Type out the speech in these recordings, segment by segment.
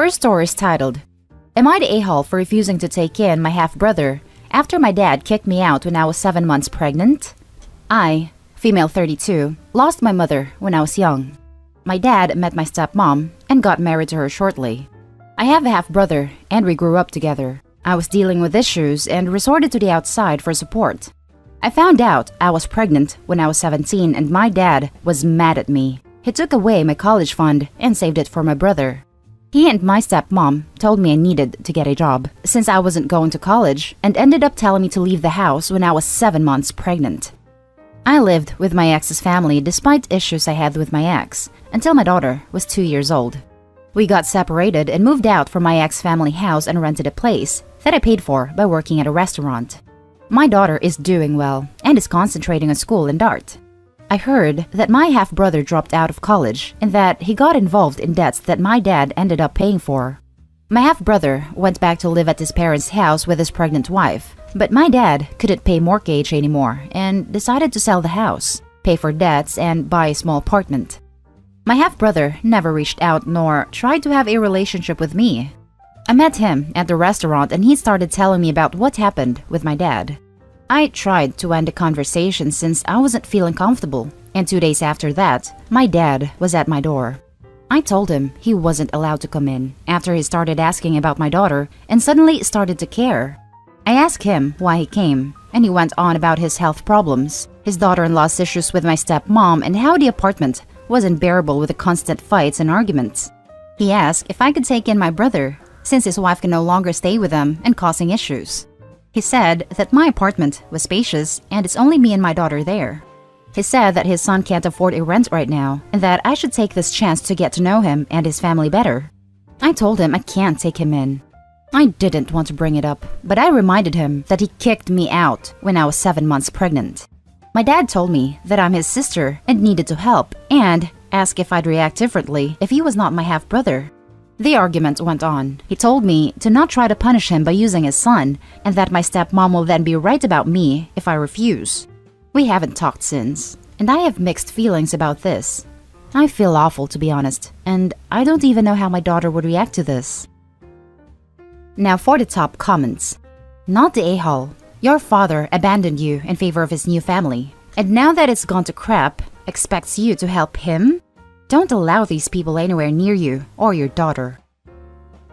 first story is titled, Am I the a-hole for refusing to take in my half-brother after my dad kicked me out when I was 7 months pregnant? I, female 32, lost my mother when I was young. My dad met my stepmom and got married to her shortly. I have a half-brother and we grew up together. I was dealing with issues and resorted to the outside for support. I found out I was pregnant when I was 17 and my dad was mad at me. He took away my college fund and saved it for my brother. He and my stepmom told me I needed to get a job since I wasn't going to college and ended up telling me to leave the house when I was 7 months pregnant. I lived with my ex's family despite issues I had with my ex until my daughter was 2 years old. We got separated and moved out from my ex family house and rented a place that I paid for by working at a restaurant. My daughter is doing well and is concentrating on school and art. I heard that my half-brother dropped out of college and that he got involved in debts that my dad ended up paying for. My half-brother went back to live at his parents' house with his pregnant wife, but my dad couldn't pay mortgage anymore and decided to sell the house, pay for debts, and buy a small apartment. My half-brother never reached out nor tried to have a relationship with me. I met him at the restaurant and he started telling me about what happened with my dad. I tried to end the conversation since I wasn't feeling comfortable, and 2 days after that, my dad was at my door. I told him he wasn't allowed to come in after he started asking about my daughter and suddenly started to care. I asked him why he came, and he went on about his health problems, his daughter-in-law's issues with my stepmom, and how the apartment was unbearable with the constant fights and arguments. He asked if I could take in my brother, since his wife can no longer stay with them and causing issues. He said that my apartment was spacious and it's only me and my daughter there. He said that his son can't afford a rent right now and that I should take this chance to get to know him and his family better. I told him I can't take him in. I didn't want to bring it up, but I reminded him that he kicked me out when I was 7 months pregnant. My dad told me that I'm his sister and needed to help and asked if I'd react differently if he was not my half-brother. The argument went on. He told me to not try to punish him by using his son and that my stepmom will then be right about me if I refuse. We haven't talked since, and I have mixed feelings about this. I feel awful, to be honest, and I don't even know how my daughter would react to this. Now for the top comments. Not the a-hole. Your father abandoned you in favor of his new family, and now that it's gone to crap, expects you to help him? Don't allow these people anywhere near you or your daughter.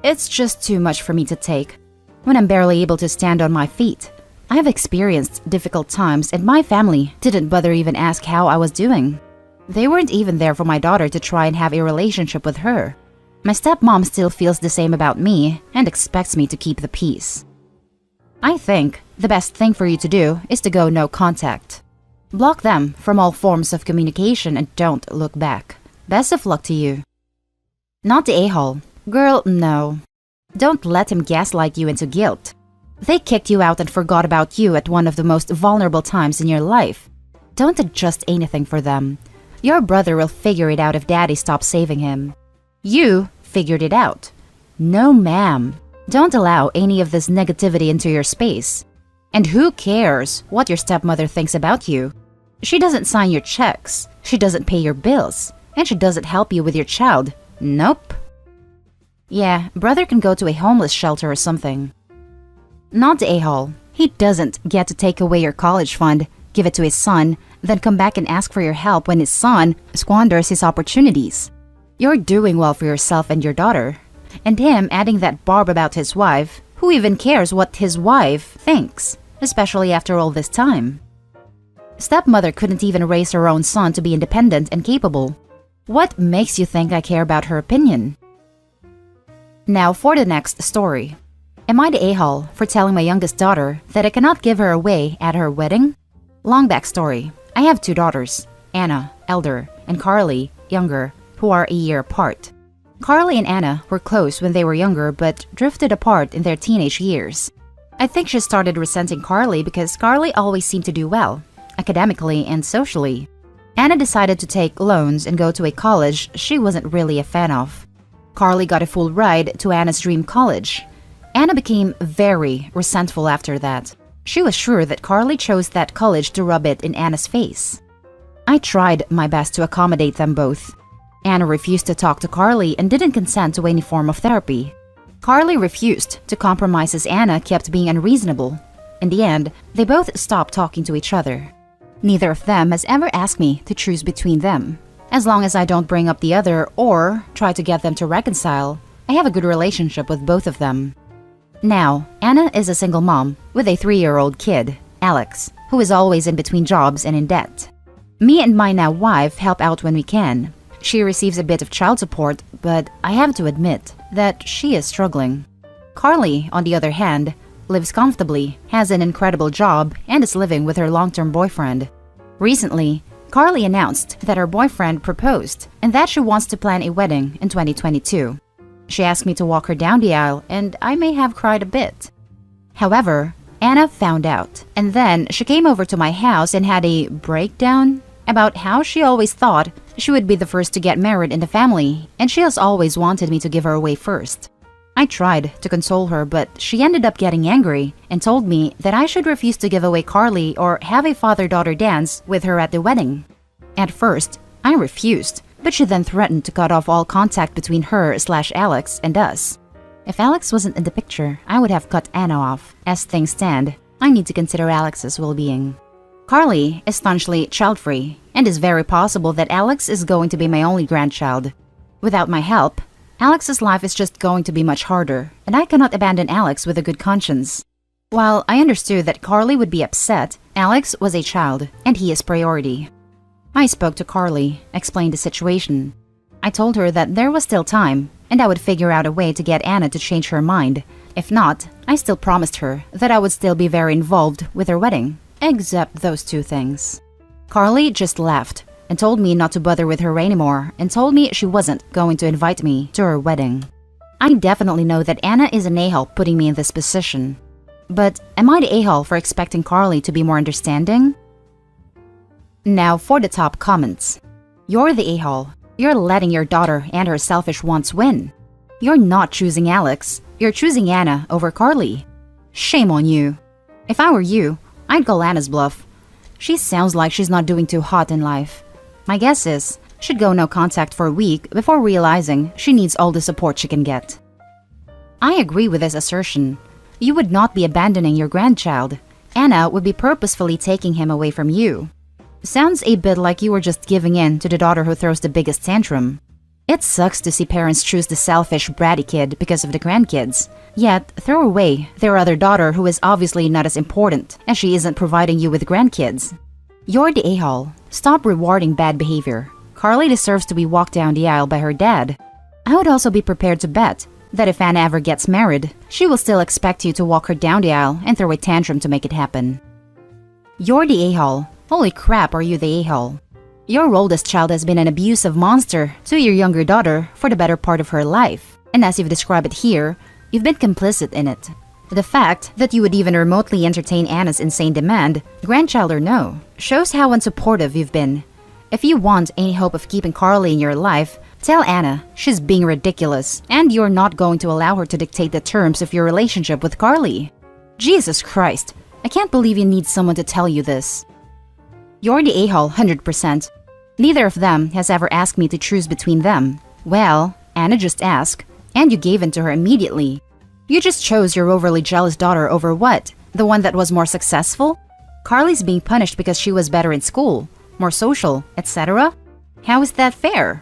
It's just too much for me to take. When I'm barely able to stand on my feet, I have experienced difficult times and my family didn't bother even ask how I was doing. They weren't even there for my daughter to try and have a relationship with her. My stepmom still feels the same about me and expects me to keep the peace. I think the best thing for you to do is to go no contact. Block them from all forms of communication and don't look back. Best of luck to you. Not the a-hole. Girl, no. Don't let him gaslight you into guilt. They kicked you out and forgot about you at one of the most vulnerable times in your life. Don't adjust anything for them. Your brother will figure it out if daddy stops saving him. You figured it out. No, ma'am. Don't allow any of this negativity into your space. And who cares what your stepmother thinks about you? She doesn't sign your checks. She doesn't pay your bills. And she doesn't help you with your child. Nope. Yeah, brother can go to a homeless shelter or something. Not the a-hole. He doesn't get to take away your college fund, give it to his son, then come back and ask for your help when his son squanders his opportunities. You're doing well for yourself and your daughter. And him adding that barb about his wife, who even cares what his wife thinks, especially after all this time? Stepmother couldn't even raise her own son to be independent and capable. What makes you think I care about her opinion? Now for the next story. Am I the a-hole for telling my youngest daughter that I cannot give her away at her wedding? Long backstory. I have 2 daughters, Anna, elder, and Carly, younger, who are a year apart. Carly and Anna were close when they were younger but drifted apart in their teenage years. I think she started resenting Carly because Carly always seemed to do well, academically and socially. Anna decided to take loans and go to a college she wasn't really a fan of. Carly got a full ride to Anna's dream college. Anna became very resentful after that. She was sure that Carly chose that college to rub it in Anna's face. I tried my best to accommodate them both. Anna refused to talk to Carly and didn't consent to any form of therapy. Carly refused to compromise as Anna kept being unreasonable. In the end, they both stopped talking to each other. Neither of them has ever asked me to choose between them. As long as I don't bring up the other or try to get them to reconcile, I have a good relationship with both of them. Now, Anna is a single mom with a 3-year-old kid, Alex, who is always in between jobs and in debt. Me and my now wife help out when we can. She receives a bit of child support, but I have to admit that she is struggling. Carly, on the other hand, lives comfortably, has an incredible job, and is living with her long-term boyfriend. Recently, Carly announced that her boyfriend proposed and that she wants to plan a wedding in 2022. She asked me to walk her down the aisle, and I may have cried a bit. However, Anna found out, and then she came over to my house and had a breakdown about how she always thought she would be the first to get married in the family, and she has always wanted me to give her away first. I tried to console her, but she ended up getting angry and told me that I should refuse to give away Carly or have a father-daughter dance with her at the wedding. At first, I refused, but she then threatened to cut off all contact between her/Alex and us. If Alex wasn't in the picture, I would have cut Anna off. As things stand, I need to consider Alex's well-being. Carly is staunchly child-free, and it's very possible that Alex is going to be my only grandchild. Without my help, Alex's life is just going to be much harder, and I cannot abandon Alex with a good conscience. While I understood that Carly would be upset, Alex was a child, and he is priority. I spoke to Carly, explained the situation. I told her that there was still time, and I would figure out a way to get Anna to change her mind. If not, I still promised her that I would still be very involved with her wedding, except those 2 things. Carly just laughed and told me not to bother with her anymore and told me she wasn't going to invite me to her wedding. I definitely know that Anna is an a-hole putting me in this position. But am I the a-hole for expecting Carly to be more understanding? Now for the top comments. You're the a-hole. You're letting your daughter and her selfish wants win. You're not choosing Alex. You're choosing Anna over Carly. Shame on you. If I were you, I'd call Anna's bluff. She sounds like she's not doing too hot in life. My guess is she'd go no contact for a week before realizing she needs all the support she can get. I agree with this assertion. You would not be abandoning your grandchild. Anna would be purposefully taking him away from you. Sounds a bit like you were just giving in to the daughter who throws the biggest tantrum. It sucks to see parents choose the selfish, bratty kid because of the grandkids, yet throw away their other daughter who is obviously not as important as she isn't providing you with grandkids. You're the a-hole. Stop rewarding bad behavior. Carly deserves to be walked down the aisle by her dad. I would also be prepared to bet that if Anna ever gets married, she will still expect you to walk her down the aisle and throw a tantrum to make it happen. You're the a-hole. Holy crap, are you the a-hole? Your oldest child has been an abusive monster to your younger daughter for the better part of her life, and as you've described it here, you've been complicit in it. The fact that you would even remotely entertain Anna's insane demand, grandchild or no, shows how unsupportive you've been. If you want any hope of keeping Carly in your life, tell Anna she's being ridiculous and you're not going to allow her to dictate the terms of your relationship with Carly. Jesus Christ, I can't believe you need someone to tell you this. You're the a-hole 100%. Neither of them has ever asked me to choose between them. Well, Anna just asked, and you gave in to her immediately. You just chose your overly jealous daughter over what? The one that was more successful? Carly's being punished because she was better in school, more social, etc.? How is that fair?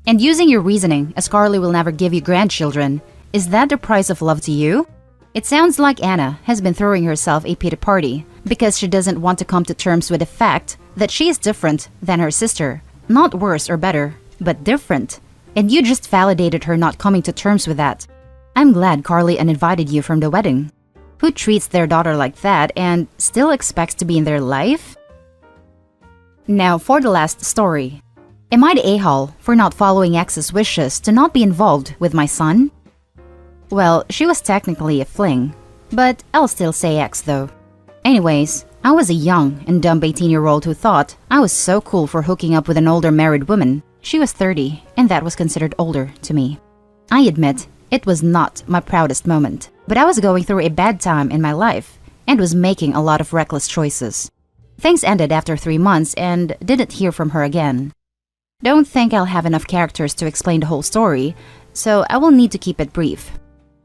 And using your reasoning, as Carly will never give you grandchildren, is that the price of love to you? It sounds like Anna has been throwing herself a pity party because she doesn't want to come to terms with the fact that she is different than her sister. Not worse or better, but different. And you just validated her not coming to terms with that. I'm glad Carly uninvited you from the wedding. Who treats their daughter like that and still expects to be in their life? Now for the last story. Am I the a-hole for not following ex's wishes to not be involved with my son? Well, she was technically a fling, but I'll still say ex though. Anyways, I was a young and dumb 18-year-old who thought I was so cool for hooking up with an older married woman. She was 30, and that was considered older to me. I admit, it was not my proudest moment, but I was going through a bad time in my life and was making a lot of reckless choices. Things ended after 3 months and didn't hear from her again. Don't think I'll have enough characters to explain the whole story, so I will need to keep it brief.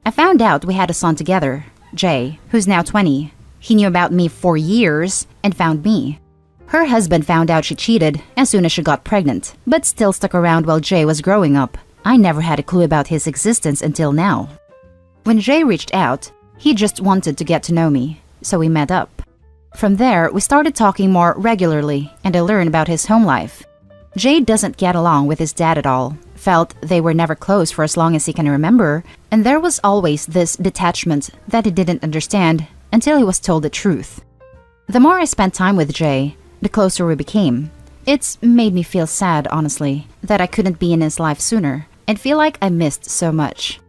I found out we had a son together, Jay, who's now 20. He knew about me for years and found me. Her husband found out she cheated as soon as she got pregnant, but still stuck around while Jay was growing up. I never had a clue about his existence until now. When Jay reached out, he just wanted to get to know me, so we met up. From there, we started talking more regularly, and I learned about his home life. Jay doesn't get along with his dad at all, felt they were never close for as long as he can remember, and there was always this detachment that he didn't understand until he was told the truth. The more I spent time with Jay, the closer we became. It's made me feel sad, honestly, that I couldn't be in his life sooner, and feel like I missed so much.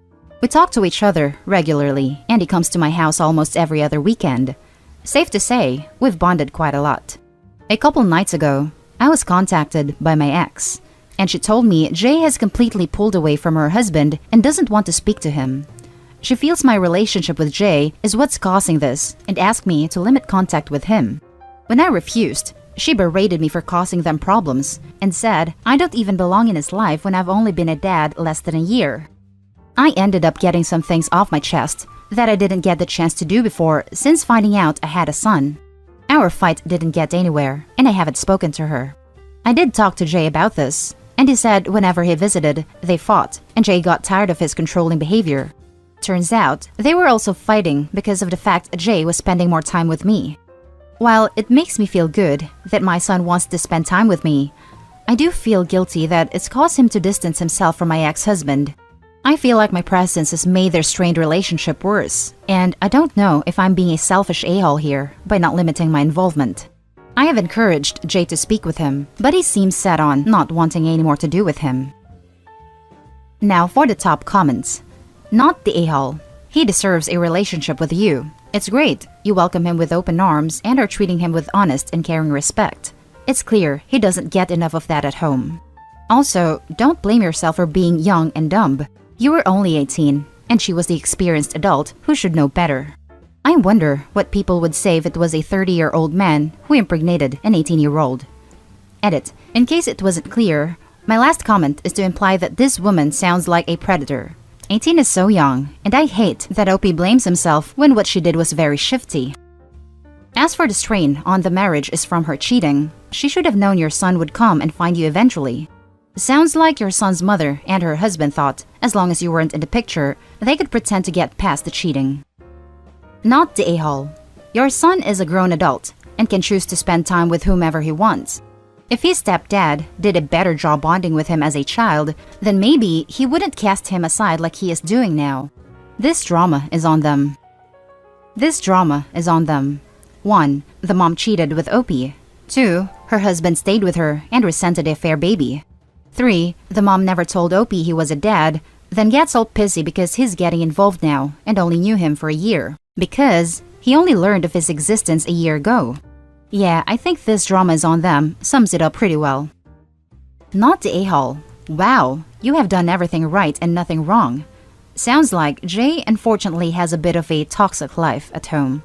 We talk to each other regularly, and he comes to my house almost every other weekend. Safe to say, we've bonded quite a lot. A couple nights ago, I was contacted by my ex, and she told me Jay has completely pulled away from her husband and doesn't want to speak to him. She feels my relationship with Jay is what's causing this and asked me to limit contact with him. When I refused, she berated me for causing them problems and said I don't even belong in his life when I've only been a dad less than a year. I ended up getting some things off my chest that I didn't get the chance to do before since finding out I had a son. Our fight didn't get anywhere, and I haven't spoken to her. I did talk to Jay about this, and he said whenever he visited, they fought, and Jay got tired of his controlling behavior. Turns out, they were also fighting because of the fact Jay was spending more time with me. While it makes me feel good that my son wants to spend time with me, I do feel guilty that it's caused him to distance himself from my ex-husband. I feel like my presence has made their strained relationship worse, and I don't know if I'm being a selfish a-hole here by not limiting my involvement. I have encouraged Jay to speak with him, but he seems set on not wanting any more to do with him. Now for the top comments. Not the a-hole. He deserves a relationship with you. It's great. You welcome him with open arms and are treating him with honest and caring respect. It's clear he doesn't get enough of that at home. Also, don't blame yourself for being young and dumb. You were only 18, and she was the experienced adult who should know better. I wonder what people would say if it was a 30-year-old man who impregnated an 18-year-old. Edit. In case it wasn't clear, my last comment is to imply that this woman sounds like a predator. 18 is so young, and I hate that OP blames himself when what she did was very shifty. As for the strain on the marriage is from her cheating, she should have known your son would come and find you eventually. Sounds like your son's mother and her husband thought, as long as you weren't in the picture, they could pretend to get past the cheating. Not the a-hole. Your son is a grown adult and can choose to spend time with whomever he wants. If his stepdad did a better job bonding with him as a child, then maybe he wouldn't cast him aside like he is doing now. This drama is on them. 1. The mom cheated with OP. 2. Her husband stayed with her and resented a fair baby. 3. The mom never told OP he was a dad, then gets all pissy because he's getting involved now and only knew him for a year, because he only learned of his existence a year ago. Yeah, I think this drama is on them sums it up pretty well. Not the a-hole. Wow, you have done everything right and nothing wrong. Sounds like Jay unfortunately has a bit of a toxic life at home.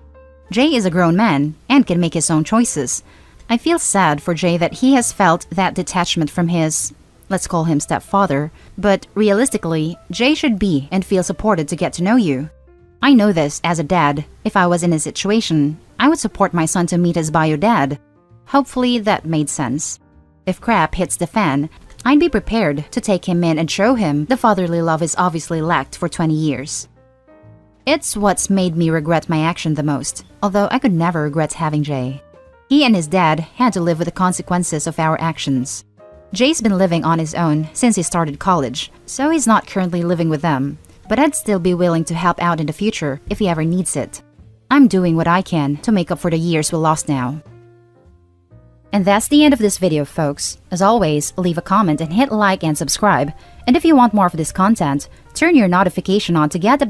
Jay is a grown man and can make his own choices. I feel sad for Jay that he has felt that detachment from his, let's call him stepfather, but realistically, Jay should be and feel supported to get to know you. I know this as a dad. If I was in his situation, I would support my son to meet his bio dad. Hopefully that made sense. If crap hits the fan, I'd be prepared to take him in and show him the fatherly love he's obviously lacked for 20 years. It's what's made me regret my action the most, although I could never regret having Jay. He and his dad had to live with the consequences of our actions. Jay's been living on his own since he started college, so he's not currently living with them, but I'd still be willing to help out in the future if he ever needs it. I'm doing what I can to make up for the years we lost now. And that's the end of this video, folks. As always, leave a comment and hit like and subscribe. And if you want more of this content, turn your notification on to get updates.